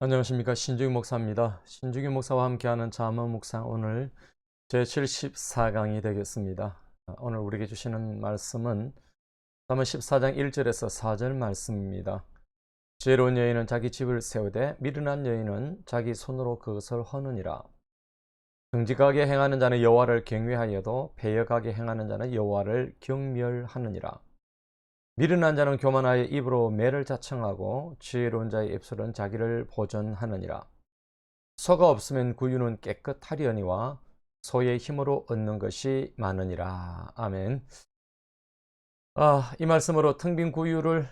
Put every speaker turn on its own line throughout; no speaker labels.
안녕하십니까, 신중희 목사입니다. 신중희 목사와 함께하는 잠언 묵상, 오늘 제74강이 되겠습니다. 오늘 우리에게 주시는 말씀은 잠언 14장 1절에서 4절 말씀입니다. 지혜로운 여인은 자기 집을 세우되 미련한 여인은 자기 손으로 그것을 허느니라. 정직하게 행하는 자는 여호와를 경외하여도 패역하게 행하는 자는 여호와를 경멸하느니라. 미련한 자는 교만하여 입으로 매를 자청하고 지혜로운 자의 입술은 자기를 보전하느니라. 소가 없으면 구유는 깨끗하려니와 소의 힘으로 얻는 것이 많으니라. 아멘. 이 말씀으로 텅 빈 구유를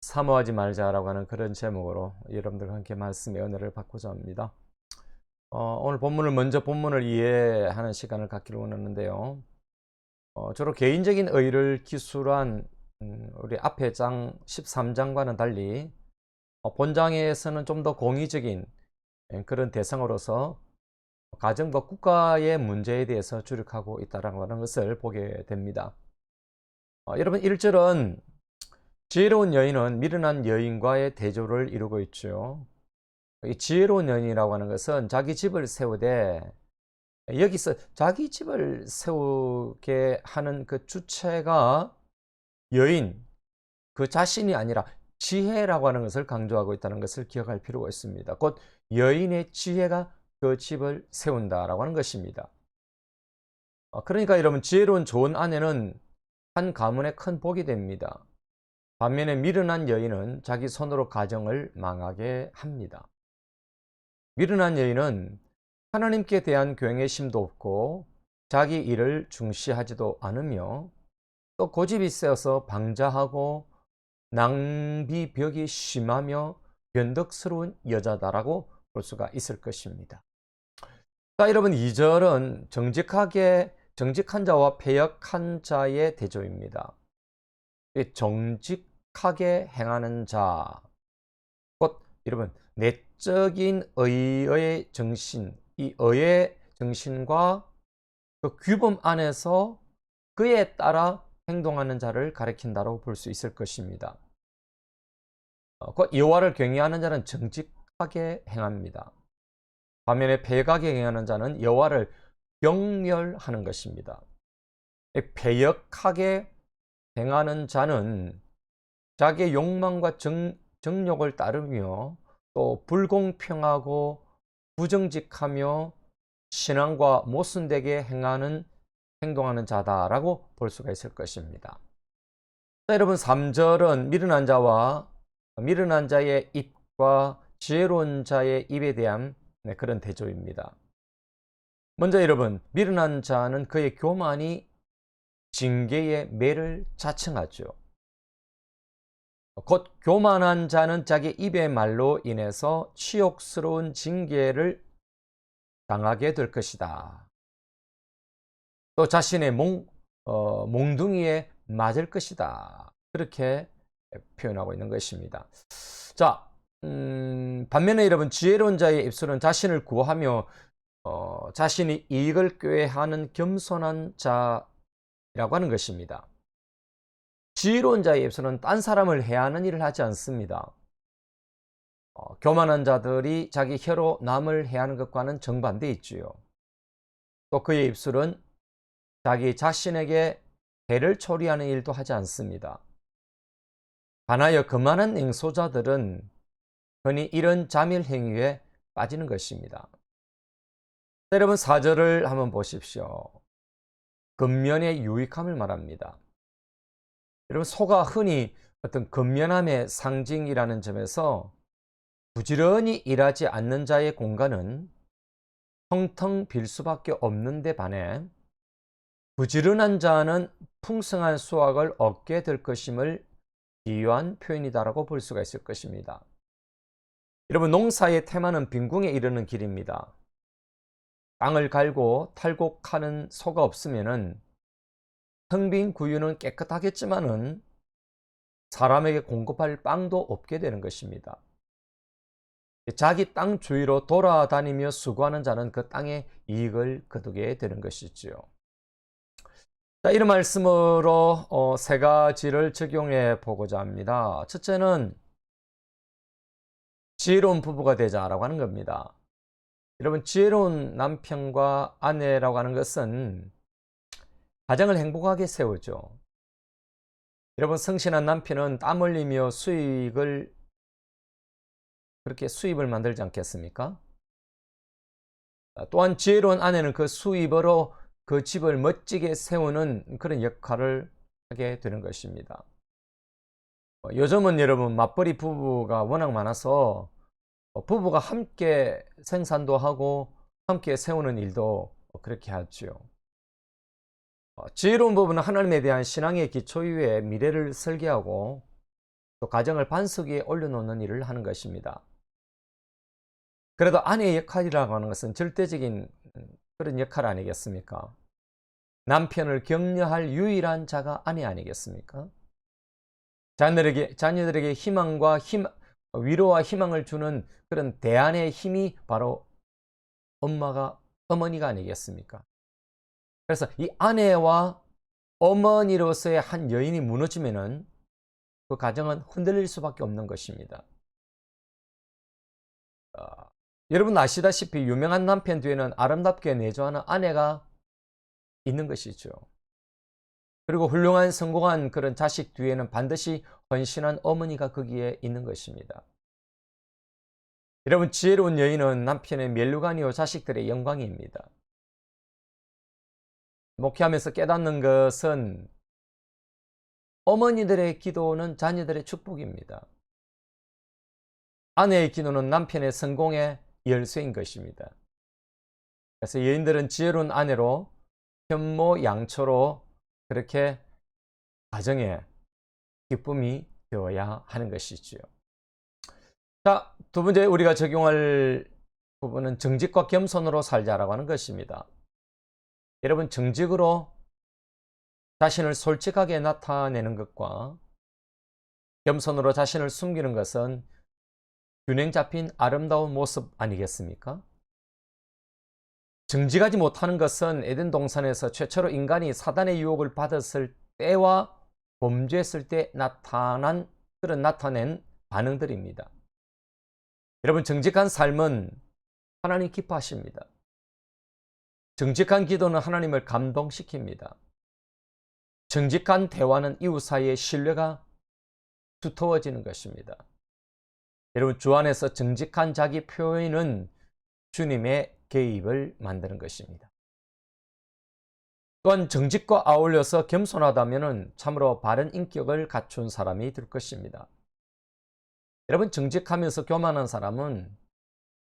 사모하지 말자라고 하는 그런 제목으로 여러분들과 함께 말씀의 은혜를 받고자 합니다. 오늘 먼저 본문을 이해하는 시간을 갖기를 원하는데요. 주로 개인적인 의의를 기술한 우리 앞에 장 13장과는 달리 본장에서는 좀 더 공의적인 그런 대상으로서 가정과 국가의 문제에 대해서 주력하고 있다는 것을 보게 됩니다. 여러분, 1절은 지혜로운 여인은 미련한 여인과의 대조를 이루고 있죠. 이 지혜로운 여인이라고 하는 것은 자기 집을 세우되, 여기서 자기 집을 세우게 하는 그 주체가 여인, 그 자신이 아니라 지혜라고 하는 것을 강조하고 있다는 것을 기억할 필요가 있습니다. 곧 여인의 지혜가 그 집을 세운다라고 하는 것입니다. 그러니까 여러분, 지혜로운 좋은 아내는 한 가문의 큰 복이 됩니다. 반면에 미련한 여인은 자기 손으로 가정을 망하게 합니다. 미련한 여인은 하나님께 대한 경외심도 없고 자기 일을 중시하지도 않으며 또 고집이 세어서 방자하고 낭비벽이 심하며 변덕스러운 여자다라고 볼 수가 있을 것입니다. 자, 여러분, 2절은 정직한 자와 패역한 자의 대조입니다. 정직하게 행하는 자, 곧 여러분 내적인 의의 정신, 이 의의 정신과 그 규범 안에서 그에 따라 행동하는 자를 가리킨다고 볼 수 있을 것입니다. 곧 여호와를 경외하는 자는 정직하게 행합니다. 반면에 패역하게 행하는 자는 여호와를 경멸하는 것입니다. 패역하게 행하는 자는 자기의 욕망과 정욕을 따르며 또 불공평하고 부정직하며 신앙과 모순되게 행동하는 자다라고 볼 수가 있을 것입니다. 자, 여러분, 3절은 미련한 자의 입과 지혜로운 자의 입에 대한 그런 대조입니다. 먼저 여러분, 미련한 자는 그의 교만이 징계의 매를 자청하죠. 곧 교만한 자는 자기 입의 말로 인해서 치욕스러운 징계를 당하게 될 것이다. 또 자신의 몽둥이에 맞을 것이다. 그렇게 표현하고 있는 것입니다. 자, 반면에 여러분, 지혜로운 자의 입술은 자신을 구하며 자신이 이익을 꾀하는 겸손한 자라고 하는 것입니다. 지혜로운 자의 입술은 딴 사람을 해하는 일을 하지 않습니다. 교만한 자들이 자기 혀로 남을 해하는 것과는 정반대에 있지요. 또 그의 입술은 자기 자신에게 해를 초래하는 일도 하지 않습니다. 반하여 거만한 냉소자들은 흔히 이런 자멸 행위에 빠지는 것입니다. 여러분, 4절을 한번 보십시오. 근면의 유익함을 말합니다. 여러분, 소가 흔히 어떤 근면함의 상징이라는 점에서 부지런히 일하지 않는 자의 공간은 텅텅 빌 수밖에 없는데 반해 부지런한 자는 풍성한 수확을 얻게 될 것임을 비유한 표현이다라고 볼 수가 있을 것입니다. 여러분, 농사의 테마는 빈궁에 이르는 길입니다. 땅을 갈고 탈곡하는 소가 없으면은 텅 빈 구유는 깨끗하겠지만은 사람에게 공급할 빵도 없게 되는 것입니다. 자기 땅 주위로 돌아다니며 수고하는 자는 그 땅의 이익을 거두게 되는 것이지요. 자, 이런 말씀으로 세 가지를 적용해 보고자 합니다. 첫째는 지혜로운 부부가 되자라고 하는 겁니다. 여러분, 지혜로운 남편과 아내라고 하는 것은 가정을 행복하게 세우죠. 여러분, 성실한 남편은 땀 흘리며 그렇게 수입을 만들지 않겠습니까? 또한 지혜로운 아내는 그 수입으로 그 집을 멋지게 세우는 그런 역할을 하게 되는 것입니다. 요즘은 여러분, 맞벌이 부부가 워낙 많아서 부부가 함께 생산도 하고 함께 세우는 일도 그렇게 하죠. 지혜로운 부부는 하나님에 대한 신앙의 기초 위에 미래를 설계하고 또 가정을 반석 위에 올려놓는 일을 하는 것입니다. 그래도 아내의 역할이라고 하는 것은 절대적인 그런 역할 아니겠습니까? 남편을 격려할 유일한 자가 아내 아니겠습니까? 자녀들에게 위로와 희망을 주는 그런 대안의 힘이 바로 어머니가 아니겠습니까? 그래서 이 아내와 어머니로서의 한 여인이 무너지면은 그 가정은 흔들릴 수밖에 없는 것입니다. 여러분 아시다시피 유명한 남편 뒤에는 아름답게 내조하는 아내가 있는 것이죠. 그리고 훌륭한 성공한 그런 자식 뒤에는 반드시 헌신한 어머니가 거기에 있는 것입니다. 여러분, 지혜로운 여인은 남편의 면류관이요 자식들의 영광입니다. 목회하면서 깨닫는 것은 어머니들의 기도는 자녀들의 축복입니다. 아내의 기도는 남편의 성공의 열쇠인 것입니다. 그래서 여인들은 지혜로운 아내로 현모양처로 그렇게 가정에 기쁨이 되어야 하는 것이지요. 자, 두 번째 우리가 적용할 부분은 정직과 겸손으로 살자라고 하는 것입니다. 여러분, 정직으로 자신을 솔직하게 나타내는 것과 겸손으로 자신을 숨기는 것은 균형 잡힌 아름다운 모습 아니겠습니까? 정직하지 못하는 것은 에덴 동산에서 최초로 인간이 사단의 유혹을 받았을 때와 범죄했을 때 나타낸 반응들입니다. 여러분, 정직한 삶은 하나님 기뻐하십니다. 정직한 기도는 하나님을 감동시킵니다. 정직한 대화는 이웃 사이의 신뢰가 두터워지는 것입니다. 여러분, 주 안에서 정직한 자기 표현은 주님의 개입을 만드는 것입니다. 또한 정직과 아울러서 겸손하다면 참으로 바른 인격을 갖춘 사람이 될 것입니다. 여러분, 정직하면서 교만한 사람은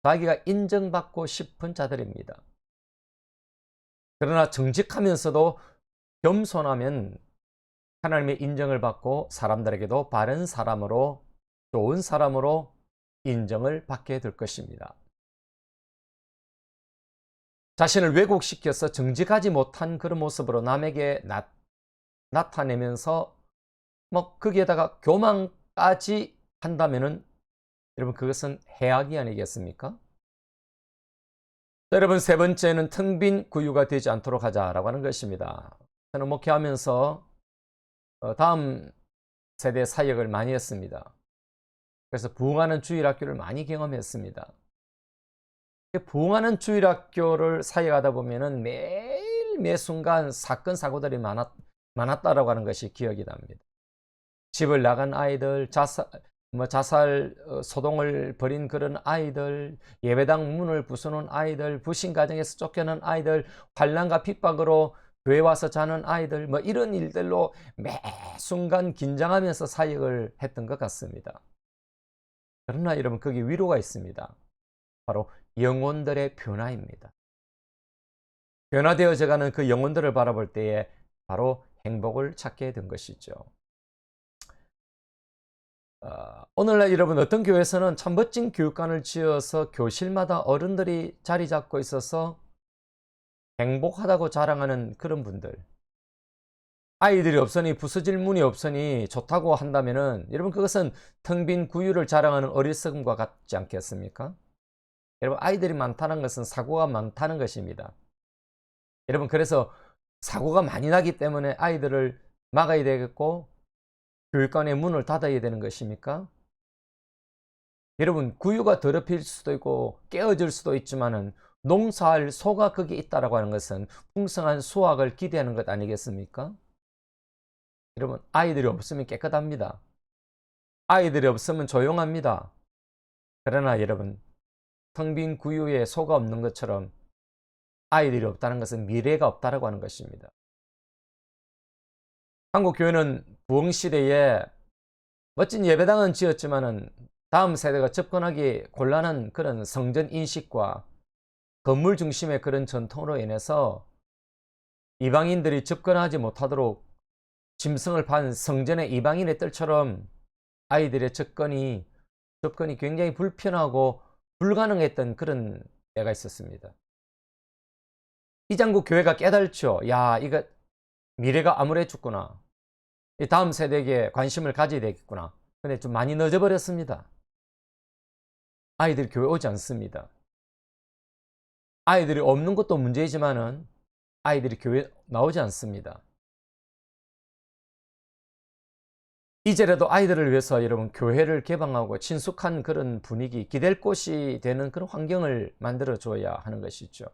자기가 인정받고 싶은 자들입니다. 그러나 정직하면서도 겸손하면 하나님의 인정을 받고 사람들에게도 바른 사람으로, 좋은 사람으로 인정을 받게 될 것입니다. 자신을 왜곡시켜서 정직하지 못한 그런 모습으로 남에게 나타내면서 거기에다가 교만까지 한다면은 여러분, 그것은 해악이 아니겠습니까? 여러분, 세 번째는 텅 빈 구유가 되지 않도록 하자라고 하는 것입니다. 저는 목회하면서 다음 세대 사역을 많이 했습니다. 그래서 부흥하는 주일학교를 많이 경험했습니다. 부흥하는 주일학교를 사역하다 보면은 매일 매 순간 사건 사고들이 많았다라고 하는 것이 기억이 납니다. 집을 나간 아이들, 자살 소동을 벌인 그런 아이들, 예배당 문을 부수는 아이들, 불신 가정에서 쫓겨난 아이들, 환난과 핍박으로 교회 와서 자는 아이들, 이런 일들로 매 순간 긴장하면서 사역을 했던 것 같습니다. 그러나 여러분, 거기 위로가 있습니다. 바로 영혼들의 변화입니다. 변화되어져가는 그 영혼들을 바라볼 때에 바로 행복을 찾게 된 것이죠. 오늘날 여러분, 어떤 교회에서는 참 멋진 교육관을 지어서 교실마다 어른들이 자리 잡고 있어서 행복하다고 자랑하는 그런 분들, 아이들이 없으니 부서질 문이 없으니 좋다고 한다면은 여러분, 그것은 텅 빈 구유를 자랑하는 어리석음과 같지 않겠습니까? 여러분, 아이들이 많다는 것은 사고가 많다는 것입니다. 여러분, 그래서 사고가 많이 나기 때문에 아이들을 막아야 되겠고 교육관의 문을 닫아야 되는 것입니까? 여러분, 구유가 더럽힐 수도 있고 깨어질 수도 있지만은 농사할 소가 거기에 있다라고 하는 것은 풍성한 수확을 기대하는 것 아니겠습니까? 여러분, 아이들이 없으면 깨끗합니다. 아이들이 없으면 조용합니다. 그러나 여러분, 텅 빈 구유에 소가 없는 것처럼 아이들이 없다는 것은 미래가 없다라고 하는 것입니다. 한국 교회는 부흥 시대에 멋진 예배당은 지었지만은 다음 세대가 접근하기 곤란한 그런 성전 인식과 건물 중심의 그런 전통으로 인해서 이방인들이 접근하지 못하도록 짐승을 판 성전의 이방인의 뜰처럼 아이들의 접근이 굉장히 불편하고 불가능했던 그런 때가 있었습니다. 이장국 교회가 깨달죠. 야, 이거 미래가 암울해졌구나. 다음 세대에게 관심을 가져야 되겠구나. 근데 좀 많이 늦어버렸습니다. 아이들 교회 오지 않습니다. 아이들이 없는 것도 문제이지만은 아이들이 교회 나오지 않습니다. 이제라도 아이들을 위해서 여러분 교회를 개방하고 친숙한 그런 분위기, 기댈 곳이 되는 그런 환경을 만들어 줘야 하는 것이죠.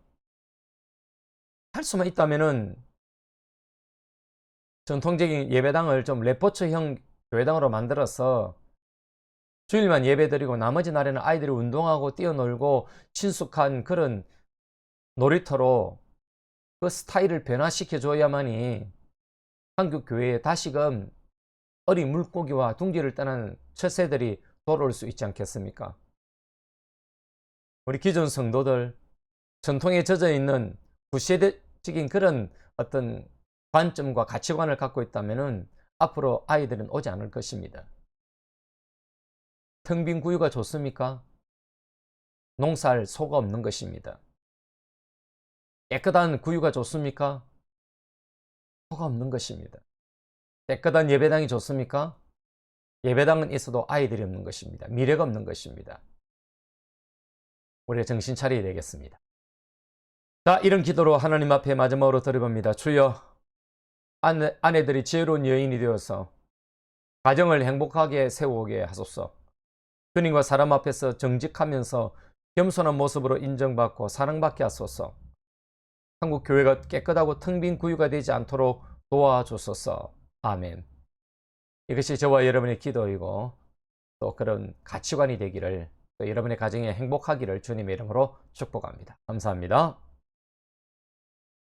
할 수만 있다면은 전통적인 예배당을 좀 레포츠형 교회당으로 만들어서 주일만 예배드리고 나머지 날에는 아이들이 운동하고 뛰어놀고 친숙한 그런 놀이터로 그 스타일을 변화시켜 줘야만이 한국 교회에 다시금 어린 물고기와 둥지를 떠난 첫 세들이 돌아올 수 있지 않겠습니까? 우리 기존 성도들, 전통에 젖어 있는 구시대적인 그런 어떤 관점과 가치관을 갖고 있다면 앞으로 아이들은 오지 않을 것입니다. 텅 빈 구유가 좋습니까? 농사할 소가 없는 것입니다. 깨끗한 구유가 좋습니까? 소가 없는 것입니다. 깨끗한 예배당이 좋습니까? 예배당은 있어도 아이들이 없는 것입니다. 미래가 없는 것입니다. 우리가 정신 차려야 되겠습니다. 자, 이런 기도로 하나님 앞에 마지막으로 드려봅니다. 주여, 아내들이 지혜로운 여인이 되어서 가정을 행복하게 세우게 하소서. 주님과 사람 앞에서 정직하면서 겸손한 모습으로 인정받고 사랑받게 하소서. 한국 교회가 깨끗하고 텅 빈 구유가 되지 않도록 도와주소서. 아멘. 이것이 저와 여러분의 기도이고 또 그런 가치관이 되기를, 또 여러분의 가정이 행복하기를 주님의 이름으로 축복합니다. 감사합니다.